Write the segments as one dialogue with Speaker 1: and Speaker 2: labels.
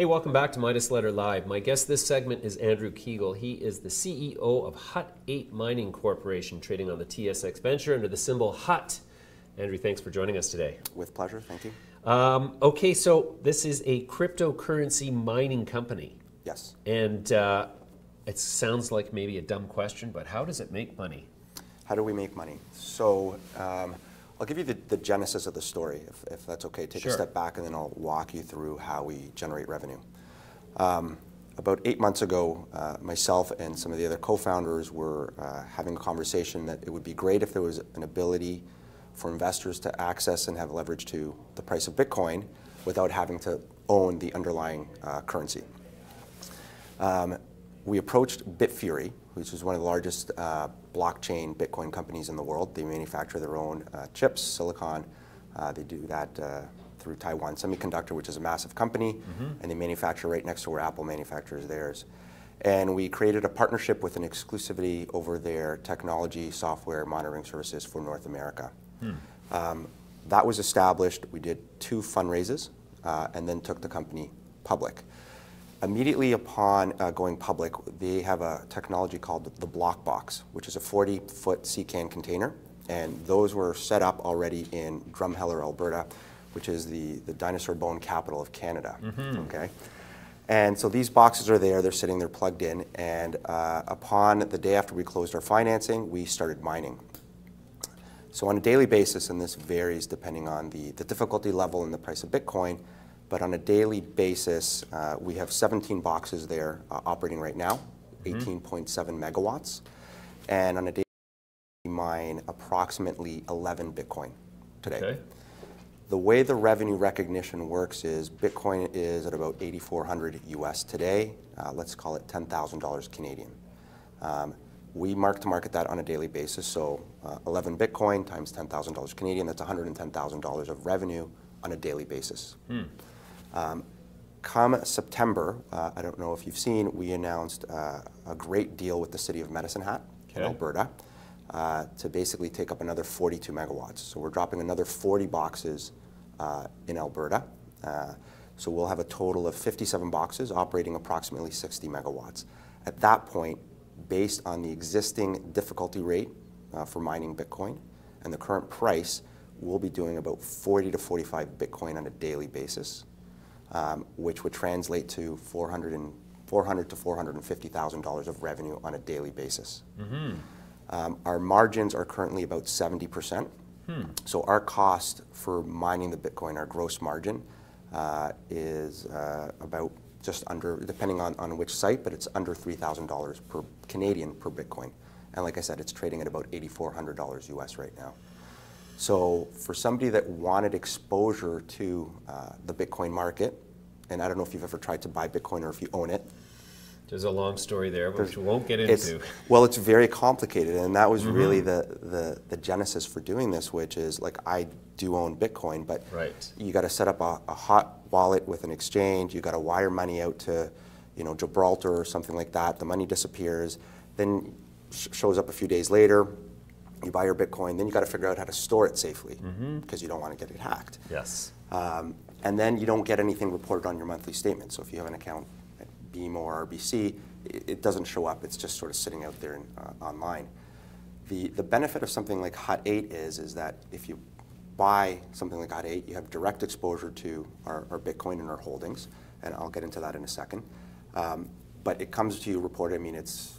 Speaker 1: Hey, welcome back to Midas Letter Live. My guest this segment is Andrew Kiguel. He is the CEO of Hut8 Mining Corporation, trading on the TSX Venture under the symbol HUT. Andrew, thanks for joining us today.
Speaker 2: With pleasure, thank you.
Speaker 1: Okay, so this is a cryptocurrency mining company.
Speaker 2: Yes.
Speaker 1: And it sounds like maybe a dumb question, but how does it make money?
Speaker 2: How do we make money? So I'll give you the genesis of the story, if that's okay. Take a step back and then I'll walk you through how we generate revenue. About 8 months ago, myself and some of the other co-founders were having a conversation that it would be great if there was an ability for investors to access and have leverage to the price of Bitcoin without having to own the underlying currency. We approached BitFury, which is one of the largest blockchain Bitcoin companies in the world. They manufacture their own chips, silicon. They do that through Taiwan Semiconductor, which is a massive company, and they manufacture right next to where Apple manufactures theirs. And we created a partnership with an exclusivity over their technology, software, monitoring services for North America. That was established. We did 2 fundraisers and then took the company public. Immediately upon going public, they have a technology called the Block Box, which is a 40-foot CCAN container. And those were set up already in Drumheller, Alberta, which is the dinosaur bone capital of Canada. Okay? And so these boxes are there, they're sitting there plugged in, and upon the day after we closed our financing, we started mining. So on a daily basis, and this varies depending on the difficulty level and the price of Bitcoin, but on a daily basis, we have 17 boxes there operating right now, 18.7 megawatts. And on a daily we mine approximately 11 Bitcoin today. Okay. The way the revenue recognition works is Bitcoin is at about 8,400 US today. Let's call it $10,000 Canadian. We mark to market that on a daily basis. So 11 Bitcoin times $10,000 Canadian, that's $110,000 of revenue on a daily basis. Come September, I don't know if you've seen, we announced a great deal with the city of Medicine Hat in Alberta to basically take up another 42 megawatts. So we're dropping another 40 boxes in Alberta. So we'll have a total of 57 boxes operating approximately 60 megawatts. At that point, based on the existing difficulty rate for mining Bitcoin and the current price, we'll be doing about 40 to 45 Bitcoin on a daily basis. Which would translate to $400,000 to $450,000 of revenue on a daily basis. Our margins are currently about 70%. So our cost for mining the Bitcoin, our gross margin, is about just under, depending on which site, but it's under $3,000 per Canadian per Bitcoin. And like I said, it's trading at about $8,400 US right now. So for somebody that wanted exposure to the Bitcoin market, and I don't know if you've ever tried to buy Bitcoin or if you own it.
Speaker 1: There's a long story there, which we won't get into.
Speaker 2: Well, it's very complicated, and that was really the genesis for doing this, which is like I do own Bitcoin, but you got to set up a hot wallet with an exchange. You got to wire money out to, Gibraltar or something like that. The money disappears, then shows up a few days later. You buy your Bitcoin, then you got to figure out how to store it safely because you don't want to get it hacked.
Speaker 1: Yes.
Speaker 2: And then you don't get anything reported on your monthly statement. So if you have an account at BMO or RBC, it doesn't show up. It's just sort of sitting out there online. The benefit of something like Hut8 is that if you buy something like Hut8, you have direct exposure to our Bitcoin and our holdings, and I'll get into that in a second. But it comes to you reported. I mean, it's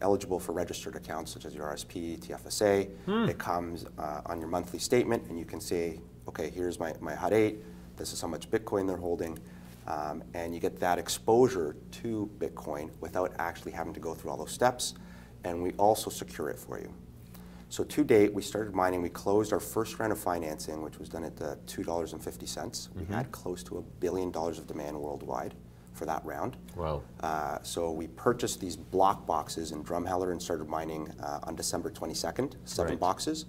Speaker 2: eligible for registered accounts such as your RSP, TFSA. It comes on your monthly statement, and you can say, okay, here's my Hut8. This is how much Bitcoin they're holding. And you get that exposure to Bitcoin without actually having to go through all those steps. And we also secure it for you. So to date, we started mining. We closed our first round of financing, which was done at $2.50. We had close to $1 billion of demand worldwide for that round.
Speaker 1: Wow.
Speaker 2: So we purchased these block boxes in Drumheller and started mining on December 22nd, 7 boxes.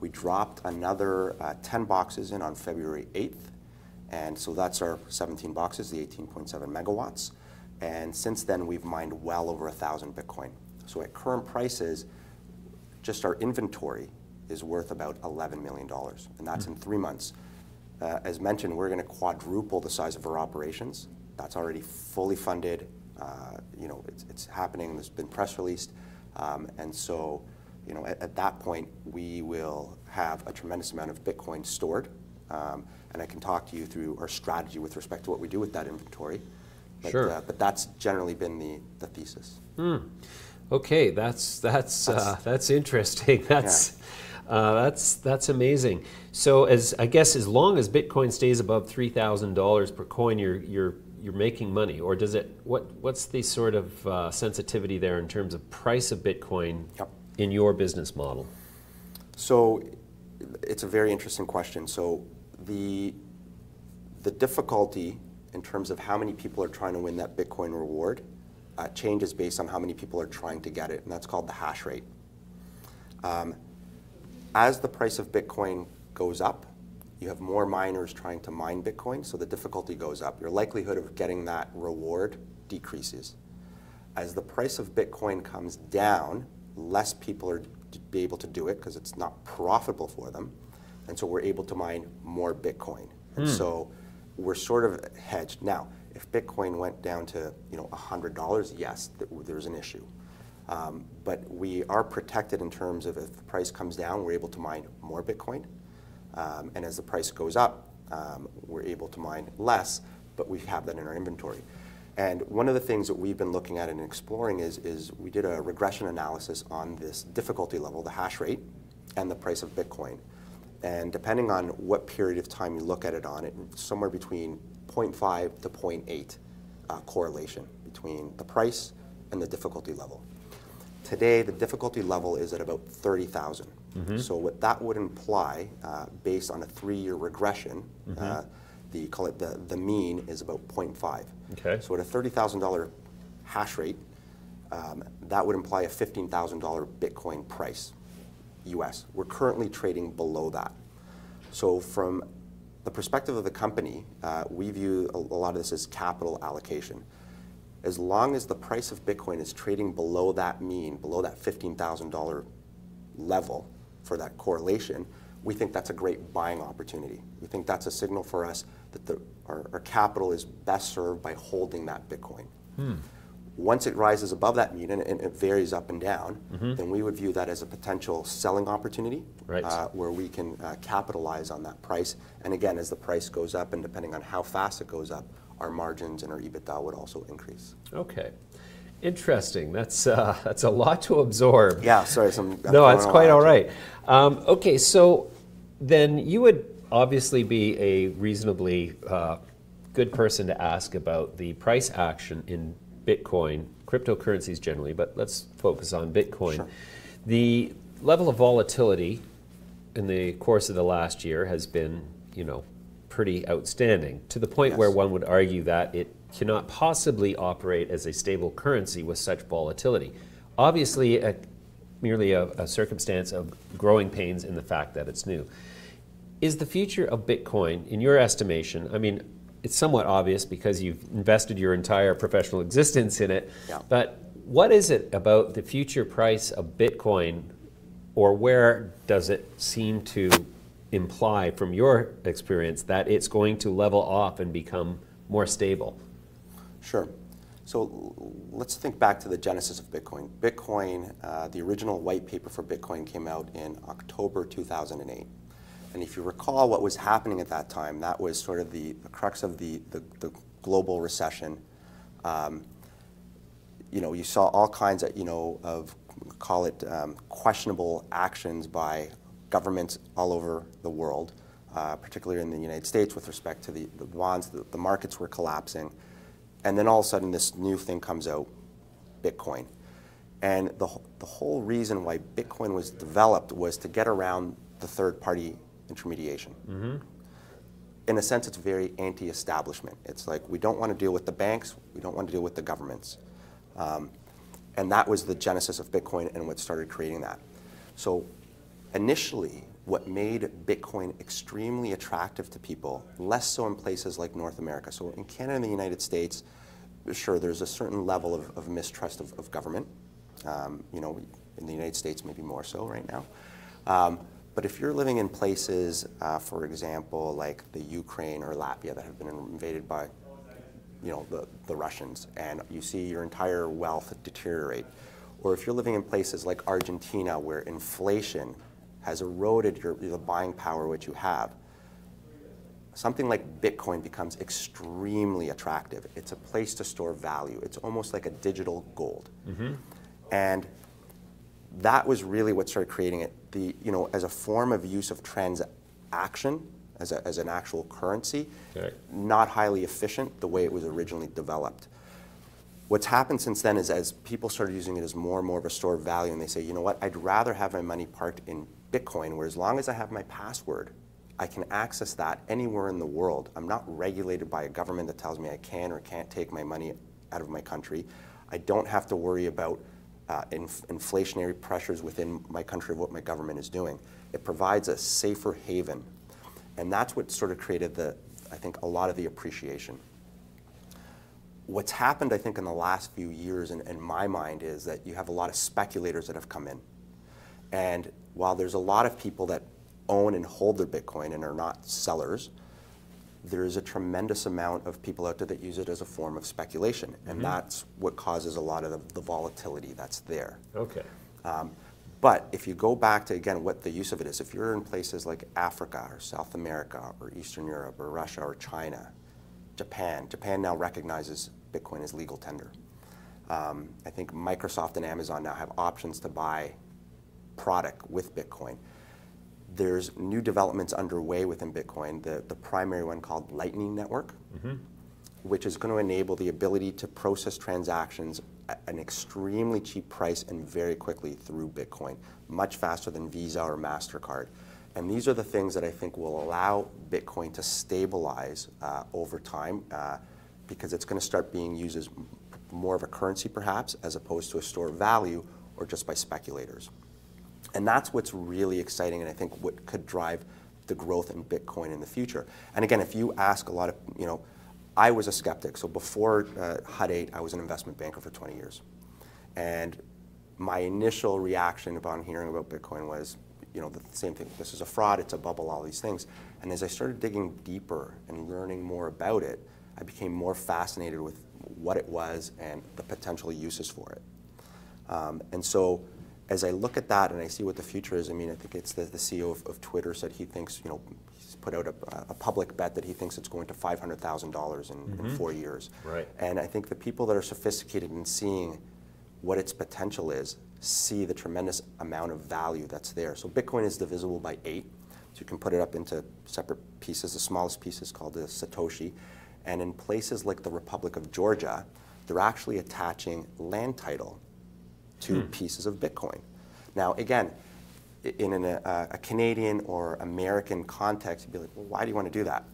Speaker 2: We dropped another 10 boxes in on February 8th. And so that's our 17 boxes, the 18.7 megawatts. And since then, we've mined well over 1,000 Bitcoin. So at current prices, just our inventory is worth about $11 million, and that's in 3 months. As mentioned, we're going to quadruple the size of our operations That's already fully funded. You know, it's happening. There's been press released, and so, you know, at that point, we will have a tremendous amount of Bitcoin stored, and I can talk to you through our strategy with respect to what we do with that inventory. But,
Speaker 1: sure.
Speaker 2: But that's generally been the thesis.
Speaker 1: Okay, that's interesting. That's amazing. So I guess as long as Bitcoin stays above $3,000 per coin, you're making money, or does it? What's the sort of sensitivity there in terms of price of Bitcoin in your business model?
Speaker 2: So it's a very interesting question. So the difficulty in terms of how many people are trying to win that Bitcoin reward changes based on how many people are trying to get it, and that's called the hash rate. As the price of Bitcoin goes up, you have more miners trying to mine Bitcoin, so the difficulty goes up. Your likelihood of getting that reward decreases. As the price of Bitcoin comes down, less people are be able to do it because it's not profitable for them, and so we're able to mine more Bitcoin. And so we're sort of hedged. Now, if Bitcoin went down to, you know, $100, yes, there's an issue. But we are protected in terms of if the price comes down, we're able to mine more Bitcoin. And as the price goes up, we're able to mine less, but we have that in our inventory. And one of the things that we've been looking at and exploring is we did a regression analysis on this difficulty level, the hash rate, and the price of Bitcoin. And depending on what period of time you look at it on, it's somewhere between 0.5 to 0.8 correlation between the price and the difficulty level. Today, the difficulty level is at about 30,000. So what that would imply, based on a 3-year regression, call it the mean is about 0.5.
Speaker 1: Okay.
Speaker 2: So at a $30,000 hash rate, that would imply a $15,000 Bitcoin price, US. We're currently trading below that. So from the perspective of the company, we view a lot of this as capital allocation. As long as the price of Bitcoin is trading below that mean, below that $15,000 level for that correlation, we think that's a great buying opportunity. We think that's a signal for us that our capital is best served by holding that Bitcoin. Once it rises above that mean, and it varies up and down, then we would view that as a potential selling opportunity, where we can capitalize on that price. And again, as the price goes up, and depending on how fast it goes up, our margins and our EBITDA would also increase.
Speaker 1: Okay. Interesting. That's a lot to absorb.
Speaker 2: Yeah, sorry.
Speaker 1: No, it's quite all right. Okay, so then you would obviously be a reasonably good person to ask about the price action in Bitcoin, cryptocurrencies generally, but let's focus on Bitcoin.
Speaker 2: Sure.
Speaker 1: The level of volatility in the course of the last year has been, you know, pretty outstanding, to the point where one would argue that it cannot possibly operate as a stable currency with such volatility. Obviously, merely a circumstance of growing pains in the fact that it's new. Is the future of Bitcoin, in your estimation, I mean, it's somewhat obvious because you've invested your entire professional existence in it, but what is it about the future price of Bitcoin, or where does it seem to imply from your experience that it's going to level off and become more stable?
Speaker 2: Sure. So let's think back to the genesis of Bitcoin. Bitcoin, the original white paper for Bitcoin came out in October 2008. And if you recall what was happening at that time, that was sort of the crux of the global recession. You know, you saw all kinds of, you know, of, call it questionable actions by governments all over the world, particularly in the United States with respect to the bonds. The markets were collapsing. And then all of a sudden this new thing comes out, Bitcoin. And the whole reason why Bitcoin was developed was to get around the third-party intermediation. In a sense, it's very anti-establishment. It's like, we don't want to deal with the banks, we don't want to deal with the governments. And that was the genesis of Bitcoin and what started creating that. So initially, what made Bitcoin extremely attractive to people, less so in places like North America. So in Canada and the United States, sure, there's a certain level of mistrust of government. You know, in the United States, maybe more so right now. But if you're living in places, for example, like the Ukraine or Latvia that have been invaded by the Russians, and you see your entire wealth deteriorate. Or if you're living in places like Argentina where inflation has eroded the buying power which you have, something like Bitcoin becomes extremely attractive. It's a place to store value. It's almost like a digital gold. And that was really what started creating it. As a form of use of transaction, as an actual currency, not highly efficient the way it was originally developed. What's happened since then is as people started using it as more and more of a store of value, and they say, you know what, I'd rather have my money parked in Bitcoin, where as long as I have my password, I can access that anywhere in the world. I'm not regulated by a government that tells me I can or can't take my money out of my country. I don't have to worry about inflationary pressures within my country of what my government is doing. It provides a safer haven. And that's what sort of created I think, a lot of the appreciation. What's happened, I think, in the last few years, in my mind, is that you have a lot of speculators that have come in. And while there's a lot of people that own and hold their Bitcoin and are not sellers, there is a tremendous amount of people out there that use it as a form of speculation. And that's what causes a lot of the volatility that's there.
Speaker 1: Okay.
Speaker 2: But if you go back to, again, what the use of it is, if you're in places like Africa or South America or Eastern Europe or Russia or China, Japan now recognizes Bitcoin as legal tender. I think Microsoft and Amazon now have options to buy product with Bitcoin. There's new developments underway within Bitcoin, the primary one called Lightning Network, which is going to enable the ability to process transactions at an extremely cheap price and very quickly through Bitcoin, much faster than Visa or MasterCard. And these are the things that I think will allow Bitcoin to stabilize over time, because it's going to start being used as more of a currency perhaps, as opposed to a store of value or just by speculators. And that's what's really exciting, and I think what could drive the growth in Bitcoin in the future. And again, if you ask a lot of, I was a skeptic. So before Hut 8, I was an investment banker for 20 years. And my initial reaction upon hearing about Bitcoin was, the same thing. This is a fraud, it's a bubble, all these things. And as I started digging deeper and learning more about it, I became more fascinated with what it was and the potential uses for it. And so as I look at that and I see what the future is, I think it's the CEO of Twitter said he thinks, he's put out a public bet that he thinks it's going to $500,000 in 4 years.
Speaker 1: Right.
Speaker 2: And I think the people that are sophisticated in seeing what its potential is see the tremendous amount of value that's there. So Bitcoin is divisible by 8. So you can put it up into separate pieces. The smallest piece is called the Satoshi. And in places like the Republic of Georgia, they're actually attaching land title to pieces of Bitcoin. Now, again, in a Canadian or American context, you'd be like, well, why do you want to do that?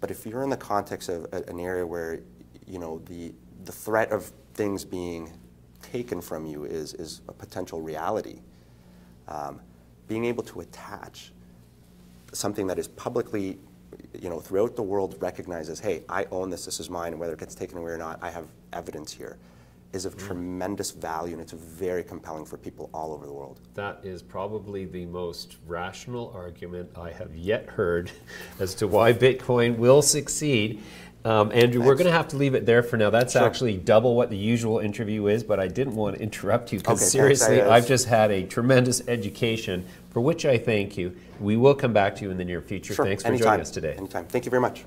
Speaker 2: But if you're in the context of an area where, the threat of things being taken from you is a potential reality, being able to attach something that is publicly, throughout the world recognizes, hey, I own this, this is mine, and whether it gets taken away or not, I have evidence here, is of tremendous value, and it's very compelling for people all over the world.
Speaker 1: That is probably the most rational argument I have yet heard as to why Bitcoin will succeed. Andrew, we're going to have to leave it there for now. That's actually double what the usual interview is, but I didn't want to interrupt you because seriously, I've just had a tremendous education, for which I thank you. We will come back to you in the near future. Thanks for joining us today.
Speaker 2: Anytime. Thank you very much.